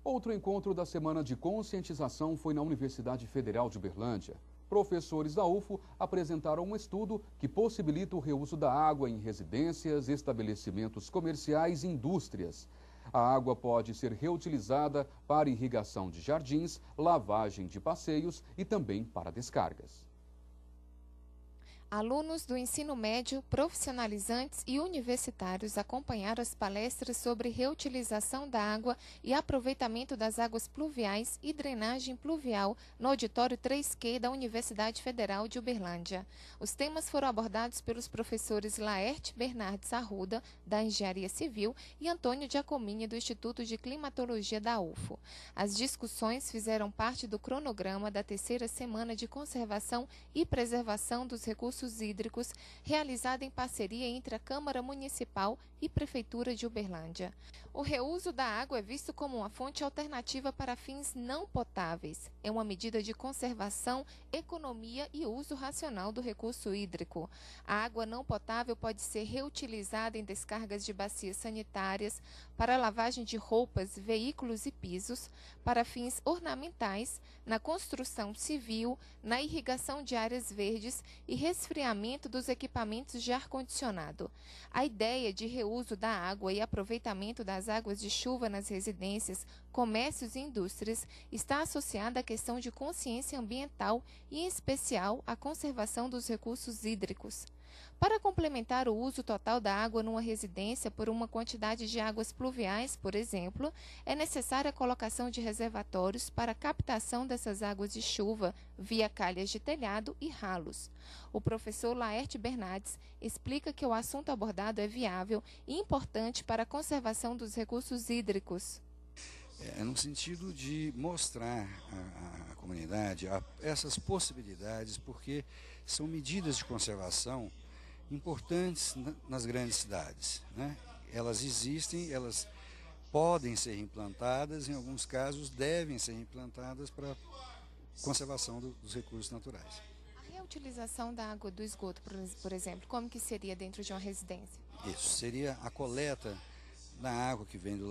Outro encontro da semana de conscientização foi na Universidade Federal de Uberlândia. Professores da UFO apresentaram um estudo que possibilita o reuso da água em residências, estabelecimentos comerciais e indústrias. A água pode ser reutilizada para irrigação de jardins, lavagem de passeios e também para descargas. Alunos do ensino médio, profissionalizantes e universitários acompanharam as palestras sobre reutilização da água e aproveitamento das águas pluviais e drenagem pluvial no auditório 3Q da Universidade Federal de Uberlândia. Os temas foram abordados pelos professores Laerte Bernardes Arruda, da Engenharia Civil, e Antônio Giacomini, do Instituto de Climatologia da UFO. As discussões fizeram parte do cronograma da terceira semana de conservação e preservação dos recursos hídricos, realizada em parceria entre a Câmara Municipal e Prefeitura de Uberlândia. O reuso da água é visto como uma fonte alternativa para fins não potáveis. É uma medida de conservação, economia e uso racional do recurso hídrico. A água não potável pode ser reutilizada em descargas de bacias sanitárias, para lavagem de roupas, veículos e pisos, para fins ornamentais, na construção civil, na irrigação de áreas verdes e resfriamento dos equipamentos de ar-condicionado. A ideia de reuso da água e aproveitamento das águas de chuva nas residências, comércios e indústrias está associada à questão de consciência ambiental e, em especial, à conservação dos recursos hídricos. Para complementar o uso total da água numa residência por uma quantidade de águas pluviais, por exemplo, é necessária a colocação de reservatórios para a captação dessas águas de chuva via calhas de telhado e ralos. O professor Laerte Bernardes explica que o assunto abordado é viável e importante para a conservação dos recursos hídricos. É no sentido de mostrar à comunidade essas possibilidades, porque são medidas de conservação importantes nas grandes cidades, né? Elas existem, elas podem ser implantadas, em alguns casos devem ser implantadas para conservação dos recursos naturais. A reutilização da água do esgoto, por exemplo, como que seria dentro de uma residência? Isso seria a coleta da água que vem do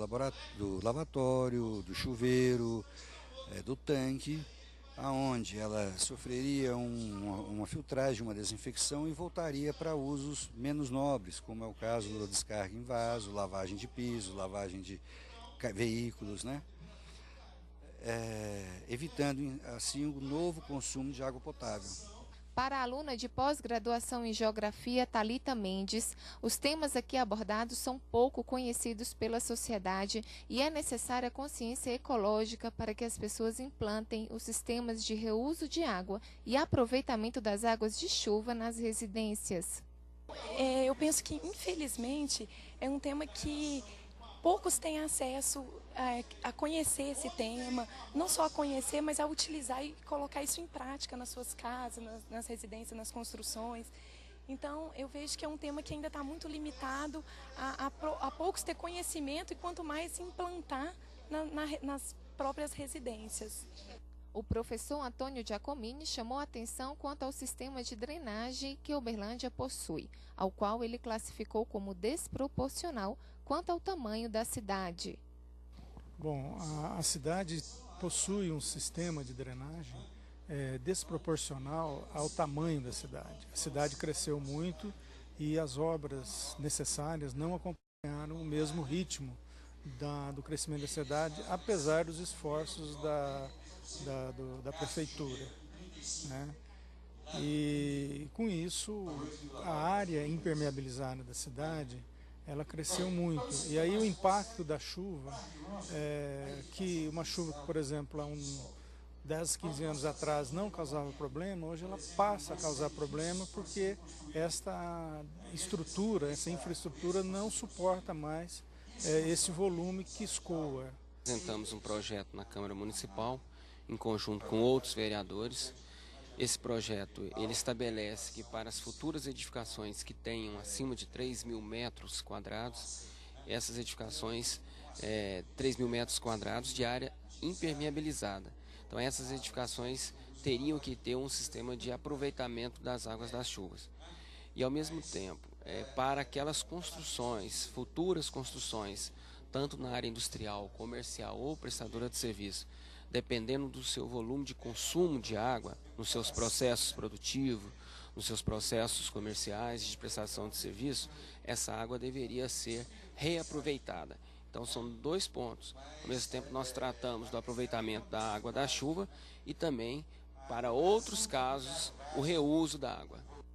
lavatório, do chuveiro, do tanque, aonde ela sofreria uma filtragem, uma desinfecção e voltaria para usos menos nobres, como é o caso da descarga em vaso, lavagem de piso, lavagem de veículos, né? Evitando assim o novo consumo de água potável. Para a aluna de pós-graduação em Geografia, Thalita Mendes, os temas aqui abordados são pouco conhecidos pela sociedade e é necessária consciência ecológica para que as pessoas implantem os sistemas de reuso de água e aproveitamento das águas de chuva nas residências. Eu penso que, infelizmente, é um tema que poucos têm acesso a conhecer esse tema, não só a conhecer, mas a utilizar e colocar isso em prática nas suas casas, nas residências, nas construções. Então, eu vejo que é um tema que ainda está muito limitado a poucos ter conhecimento e quanto mais implantar nas próprias residências. O professor Antônio Giacomini chamou a atenção quanto ao sistema de drenagem que Uberlândia possui, ao qual ele classificou como desproporcional quanto ao tamanho da cidade. Bom, a cidade possui um sistema de drenagem desproporcional ao tamanho da cidade. A cidade cresceu muito e as obras necessárias não acompanharam o mesmo ritmo do crescimento da cidade, apesar dos esforços da prefeitura, né? E com isso a área impermeabilizada da cidade ela cresceu muito, e aí o impacto da chuva, que uma chuva que, por exemplo, há 10, 15 anos atrás não causava problema, hoje ela passa a causar problema porque essa infraestrutura não suporta mais esse volume que escoa. Apresentamos um projeto na Câmara Municipal, em conjunto com outros vereadores. Esse projeto ele estabelece que para as futuras edificações que tenham acima de 3.000 metros quadrados, essas edificações, 3.000 metros quadrados de área impermeabilizada. Então essas edificações teriam que ter um sistema de aproveitamento das águas das chuvas. E ao mesmo tempo, para aquelas construções, futuras construções, tanto na área industrial, comercial ou prestadora de serviço, dependendo do seu volume de consumo de água, nos seus processos produtivos, nos seus processos comerciais de prestação de serviço, essa água deveria ser reaproveitada. Então são dois pontos. Ao mesmo tempo nós tratamos do aproveitamento da água da chuva e também, para outros casos, o reuso da água.